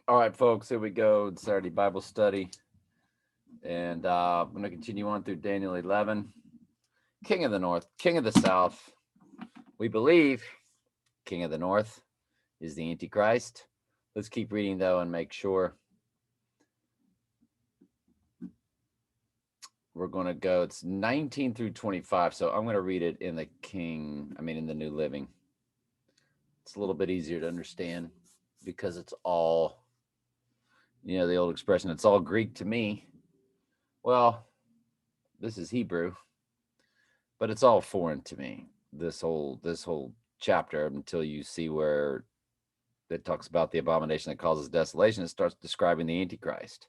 All right, folks, here we go. It's Saturday Bible study. And I'm going to continue on through Daniel 11. King of the North, King of the South. We believe King of the North is the Antichrist. Let's keep reading, though, and make sure. We're going to go, it's 19 through 25. So I'm going to read it in the New Living. It's a little bit easier to understand because it's all, the old expression, it's all Greek to me. Well, this is Hebrew, but it's all foreign to me. This whole chapter until you see where it talks about the abomination that causes desolation. It starts describing the Antichrist,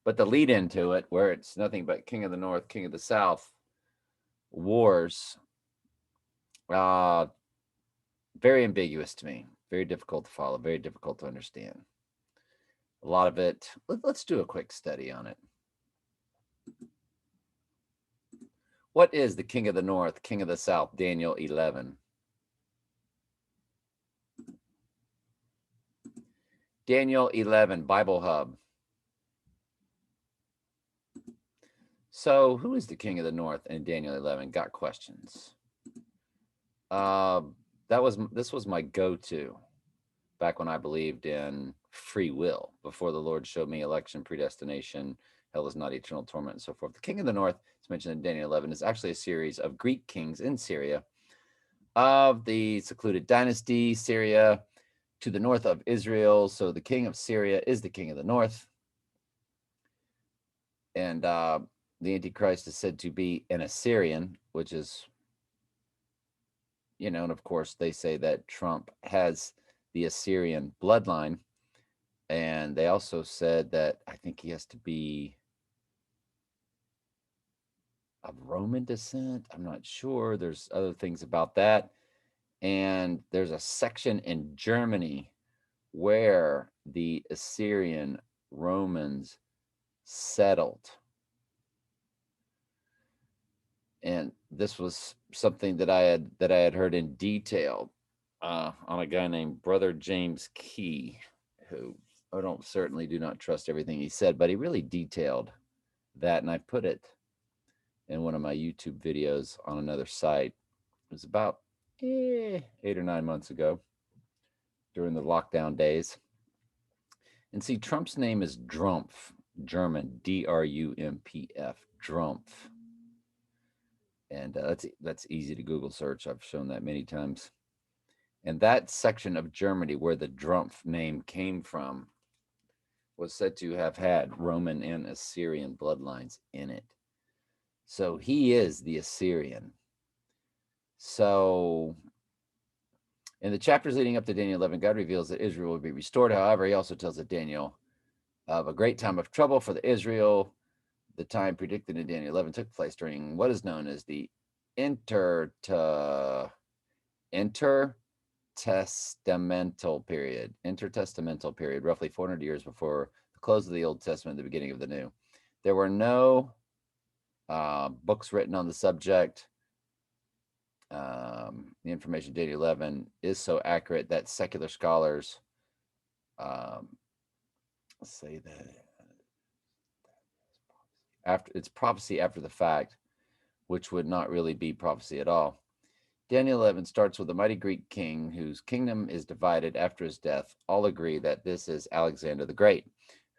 but the lead into it, where it's nothing but King of the North, King of the South, wars, uh, very ambiguous to me, very difficult to follow, very difficult to understand. A lot of it. Let's do a quick study on it. What is the King of the North, King of the South? Daniel 11. Daniel 11, Bible Hub. So, who is the King of the North in Daniel 11? Got questions. Uh, this was my go-to back when I believed in free will, before the Lord showed me election, predestination, hell is not eternal torment, and so forth. The King of the North, it's mentioned in Daniel 11, is actually a series of Greek kings in Syria of the secluded dynasty, Syria, to the north of Israel. So the king of Syria is the king of the north. And the Antichrist is said to be an Assyrian, which is, and of course, they say that Trump has the Assyrian bloodline. And they also said that I think he has to be of Roman descent. I'm not sure. There's other things about that. And there's a section in Germany where the Assyrian Romans settled. And this was something that I had heard in detail on a guy named Brother James Key, who I certainly do not trust everything he said, but he really detailed that, and I put it in one of my YouTube videos on another site. It was about 8 or 9 months ago during the lockdown days. And see, Trump's name is Drumpf, German, Drumpf, Drumpf. And that's easy to Google search. I've shown that many times. And that section of Germany where the Drumpf name came from was said to have had Roman and Assyrian bloodlines in it. So he is the Assyrian. So in the chapters leading up to Daniel 11, God reveals that Israel will be restored. However, he also tells Daniel of a great time of trouble for the Israel. The time predicted in Daniel 11 took place during what is known as the intertestamental period, roughly 400 years before the close of the Old Testament, the beginning of the New. There were no books written on the subject. The information Daniel 11 is so accurate that secular scholars say that it's prophecy after the fact, which would not really be prophecy at all. Daniel 11 starts with a mighty Greek king whose kingdom is divided after his death. All agree that this is Alexander the Great,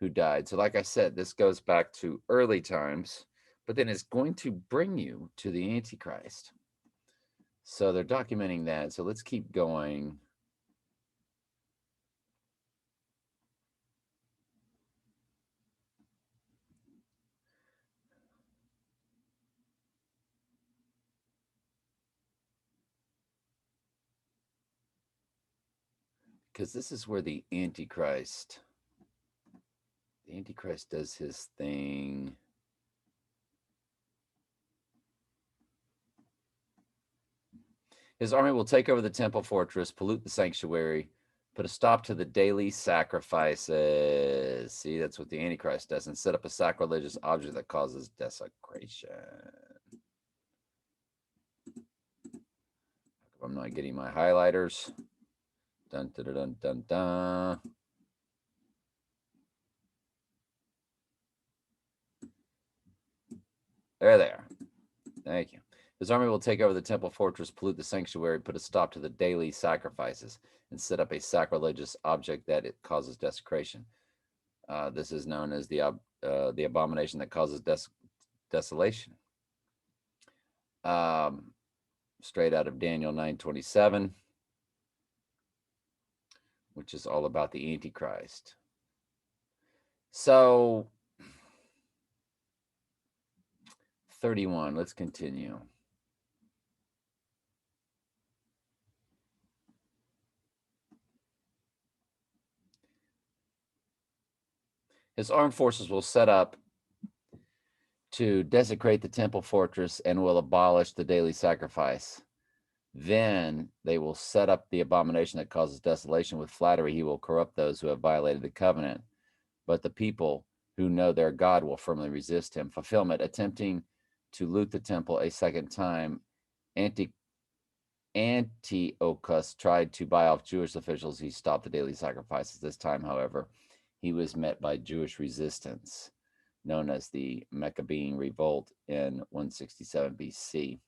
who died. So, like I said, this goes back to early times, but then it's going to bring you to the Antichrist. So they're documenting that. So let's keep going. Because this is where the Antichrist does his thing. His army will take over the temple fortress, pollute the sanctuary, put a stop to the daily sacrifices. See, that's what the Antichrist does, and set up a sacrilegious object that causes desecration. I'm not getting my highlighters. Dun dun dun dun dun. There. Thank you. His army will take over the temple fortress, pollute the sanctuary, put a stop to the daily sacrifices, and set up a sacrilegious object that it causes desecration. This is known as the abomination that causes desolation. Straight out of Daniel 9:27, which is all about the Antichrist. So 31, let's continue. His armed forces will set up to desecrate the temple fortress and will abolish the daily sacrifice. Then they will set up the abomination that causes desolation. With flattery, he will corrupt those who have violated the covenant. But the people who know their God will firmly resist him. Fulfillment, attempting to loot the temple a second time. Antiochus tried to buy off Jewish officials. He stopped the daily sacrifices. This time, however, he was met by Jewish resistance, known as the Maccabean Revolt in 167 BC.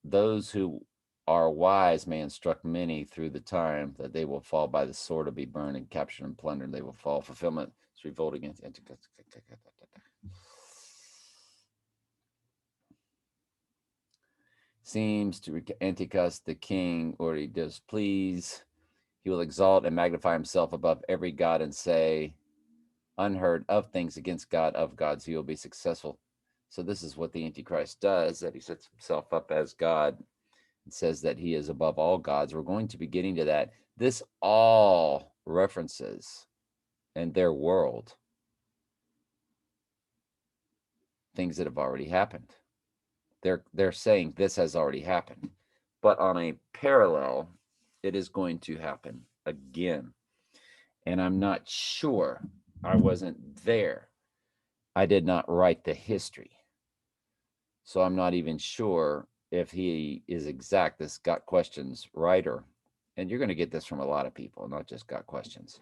Those who are wise may instruct many through the time that they will fall by the sword or be burned and captured and plundered. They will fall. Fulfillment is revolt against Antiochus. Seems to Antiochus the king, or he does please. He will exalt and magnify himself above every god and say unheard of things against God of gods. He will be successful. So this is what the Antichrist does, that he sets himself up as God and says that he is above all gods. We're going to be getting to that. This all references in their world things that have already happened. They're saying this has already happened, but on a parallel, it is going to happen again. And I'm not sure. I wasn't there. I did not write the history. So I'm not even sure if he is exact, this Got Questions writer. And you're going to get this from a lot of people, not just Got Questions.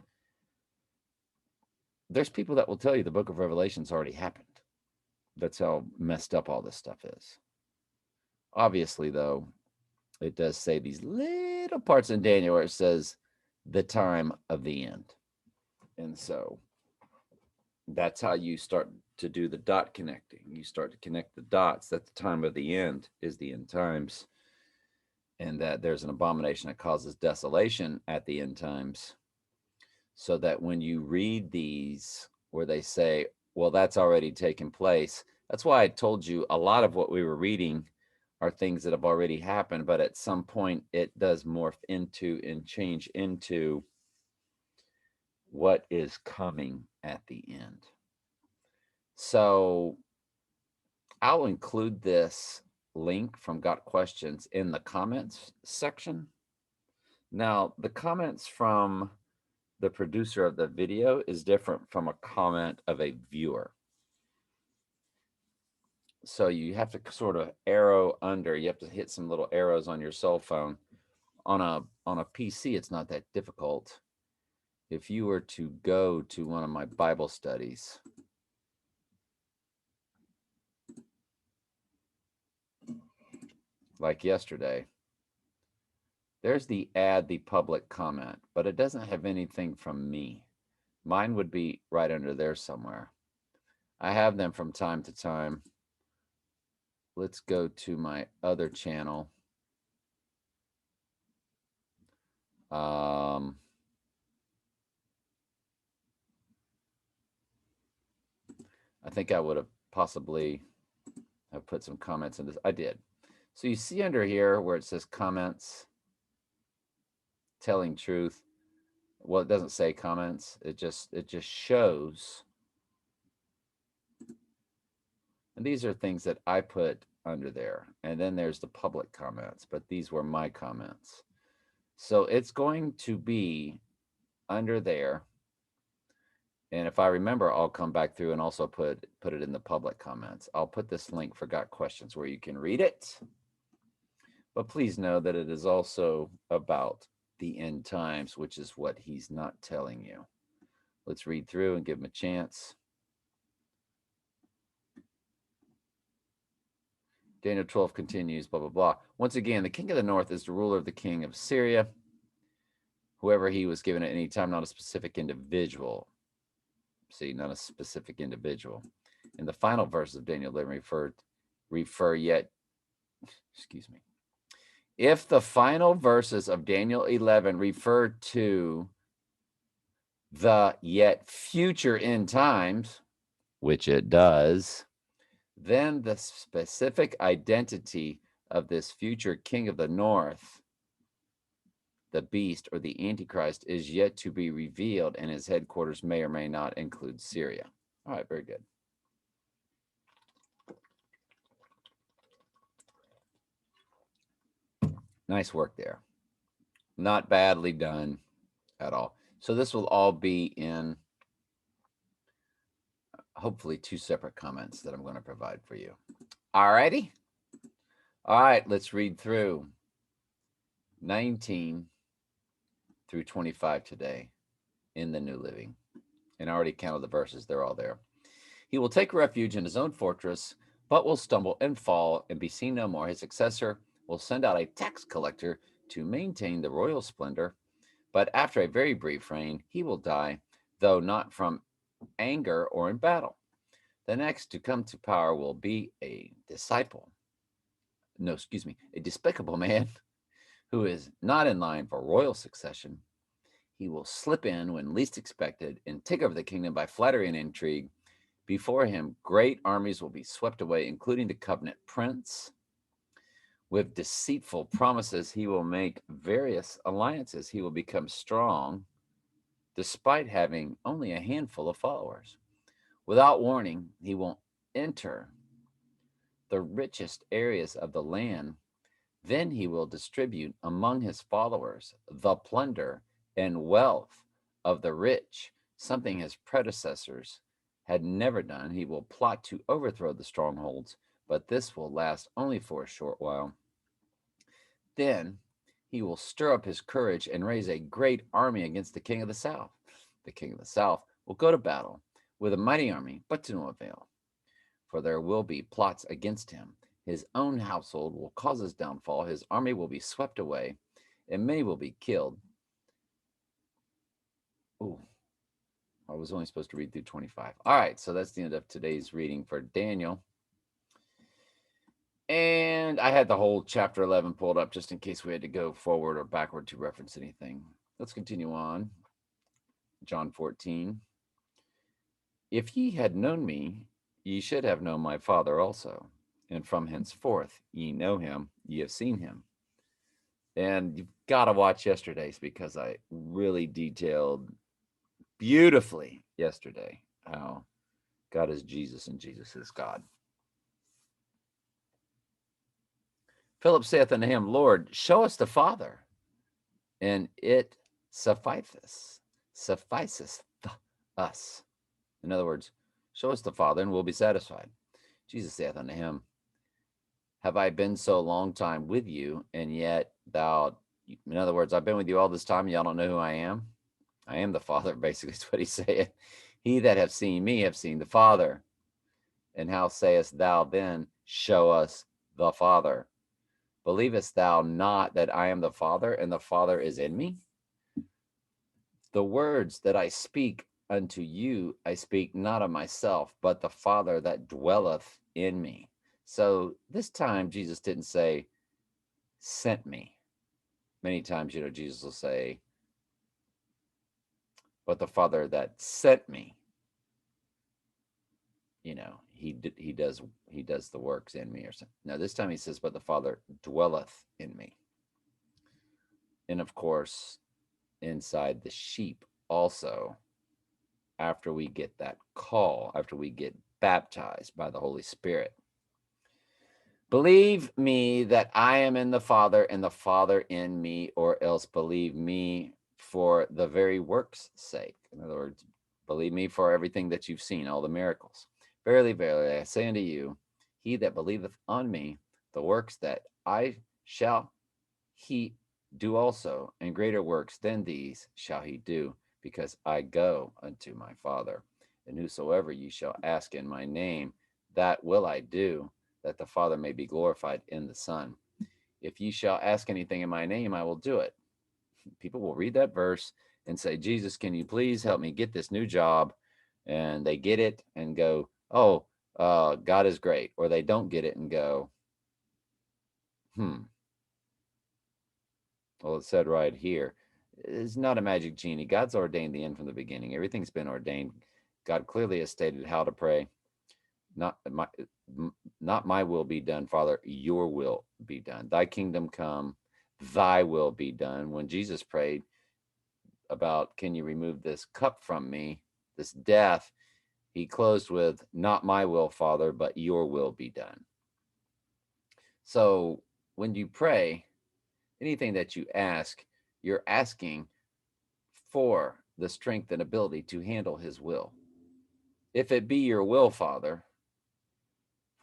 There's people that will tell you the book of Revelation's already happened. That's how messed up all this stuff is. Obviously, though, it does say these little parts in Daniel where it says the time of the end. And so that's how you start to do the dot connecting. You start to connect the dots that the time of the end is the end times, and that there's an abomination that causes desolation at the end times. So that when you read these where they say, well, that's already taken place, that's why I told you a lot of what we were reading are things that have already happened, but at some point it does morph into and change into what is coming at the end. So I'll include this link from Got Questions in the comments section. Now, the comments from the producer of the video is different from a comment of a viewer. So you have to sort of arrow under. You have to hit some little arrows on your cell phone. On a PC, it's not that difficult. If you were to go to one of my Bible studies, like yesterday, there's the add the public comment, but it doesn't have anything from me. Mine would be right under there somewhere. I have them from time to time. Let's go to my other channel. I think I would have possibly have put some comments in this. I did. So you see under here where it says comments, telling truth. Well, it doesn't say comments. It just shows. And these are things that I put under there. And then there's the public comments, but these were my comments. So it's going to be under there. And if I remember, I'll come back through and also put it in the public comments. I'll put this link for Got Questions where you can read it. But please know that it is also about the end times, which is what he's not telling you. Let's read through and give him a chance. Daniel 12 continues, blah, blah, blah. Once again, the king of the north is the ruler of the king of Syria, whoever he was given at any time, not a specific individual. See, not a specific individual. In the final verses of Daniel 11 refer yet, excuse me. If the final verses of Daniel 11 refer to the yet future end times, which it does, then the specific identity of this future king of the north, the beast or the Antichrist, is yet to be revealed, and his headquarters may or may not include Syria. All right, very good. Nice work there. Not badly done at all. So this will all be in hopefully 2 separate comments that I'm going to provide for you. All righty. All right, let's read through 19 through 25 today in the New Living. And I already counted the verses. They're all there. He will take refuge in his own fortress, but will stumble and fall and be seen no more. His successor will send out a tax collector to maintain the royal splendor. But after a very brief reign, he will die, though not from anger or in battle. The next to come to power will be a despicable man who is not in line for royal succession. He will slip in when least expected and take over the kingdom by flattery and intrigue. Before him, great armies will be swept away, including the covenant prince. With deceitful promises, he will make various alliances. He will become strong despite having only a handful of followers. Without warning, he will enter the richest areas of the land. Then he will distribute among his followers the plunder and wealth of the rich, something his predecessors had never done. He will plot to overthrow the strongholds, but this will last only for a short while. Then he will stir up his courage and raise a great army against the king of the south. The king of the south will go to battle with a mighty army, but to no avail, for there will be plots against him. His own household will cause his downfall. His army will be swept away, and many will be killed. Ooh, I was only supposed to read through 25. All right, so that's the end of today's reading for Daniel. And I had the whole chapter 11 pulled up just in case we had to go forward or backward to reference anything. Let's continue on. John 14. If ye had known me, ye should have known my Father also. And from henceforth ye know him, ye have seen him. And you've got to watch yesterday's because I really detailed beautifully yesterday how God is Jesus and Jesus is God. Philip saith unto him, Lord, show us the Father, and it sufficeth us. In other words, show us the Father, and we'll be satisfied. Jesus saith unto him, have I been so long time with you, and yet thou, in other words, I've been with you all this time, and y'all don't know who I am? I am the Father, basically is what he's saying. He that have seen me have seen the Father. And how sayest thou then, show us the Father? Believest thou not that I am the Father, and the Father is in me? The words that I speak unto you, I speak not of myself, but the Father that dwelleth in me. So this time, Jesus didn't say, sent me. Many times, Jesus will say, but the Father that sent me, he does the works in me or something. Now this time he says, but the Father dwelleth in me. And of course, inside the sheep also, after we get that call, after we get baptized by the Holy Spirit. Believe me that I am in the Father and the Father in me, or else believe me for the very work's sake. In other words, believe me for everything that you've seen, all the miracles. Verily, verily, I say unto you, he that believeth on me, the works that I shall he do also, and greater works than these shall he do, because I go unto my Father. And whosoever ye shall ask in my name, that will I do, that the Father may be glorified in the Son. If you shall ask anything in my name, I will do it. People will read that verse and say, Jesus, can you please help me get this new job? And they get it and go, oh, God is great. Or they don't get it and go, well, it's said right here. It's not a magic genie. God's ordained the end from the beginning. Everything's been ordained. God clearly has stated how to pray. Not my will be done, Father, your will be done. Thy kingdom come, thy will be done. When Jesus prayed about, can you remove this cup from me, this death, he closed with, not my will, Father, but your will be done. So when you pray, anything that you ask, you're asking for the strength and ability to handle his will. If it be your will, Father,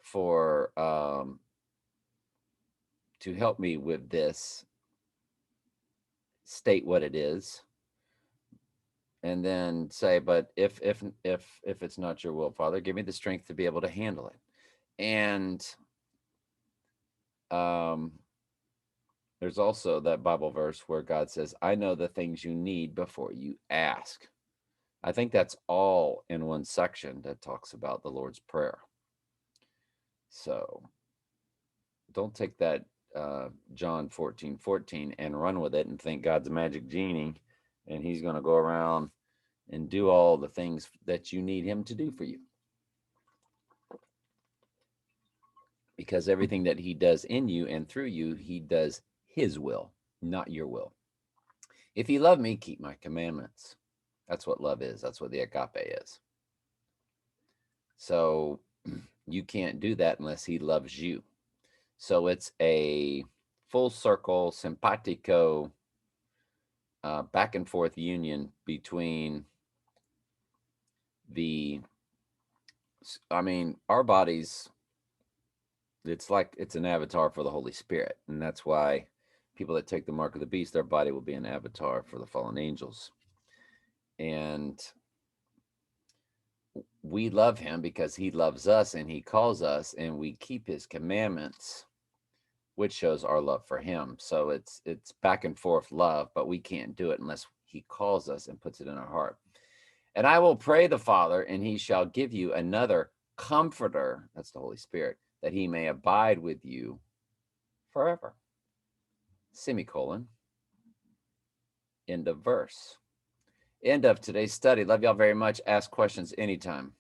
for to help me with this, state what it is, and then say, but if it's not your will, Father, give me the strength to be able to handle it. And there's also that Bible verse where God says, I know the things you need before you ask. I think that's all in one section that talks about the Lord's Prayer. So don't take that John 14:14 and run with it and think God's a magic genie and he's going to go around and do all the things that you need him to do for you. Because everything that he does in you and through you, he does his will, not your will. If you love me, keep my commandments. That's what love is. That's what the agape is. So you can't do that unless he loves you. So it's a full circle, simpatico, back and forth union between our bodies. It's like it's an avatar for the Holy Spirit. And that's why people that take the mark of the beast, their body will be an avatar for the fallen angels. And we love him because he loves us and he calls us, and we keep his commandments, which shows our love for him. So it's back and forth love, but we can't do it unless he calls us and puts it in our heart. And I will pray the Father, and he shall give you another comforter, that's the Holy Spirit, that he may abide with you forever. Semicolon. End of verse. End of today's study. Love y'all very much. Ask questions anytime.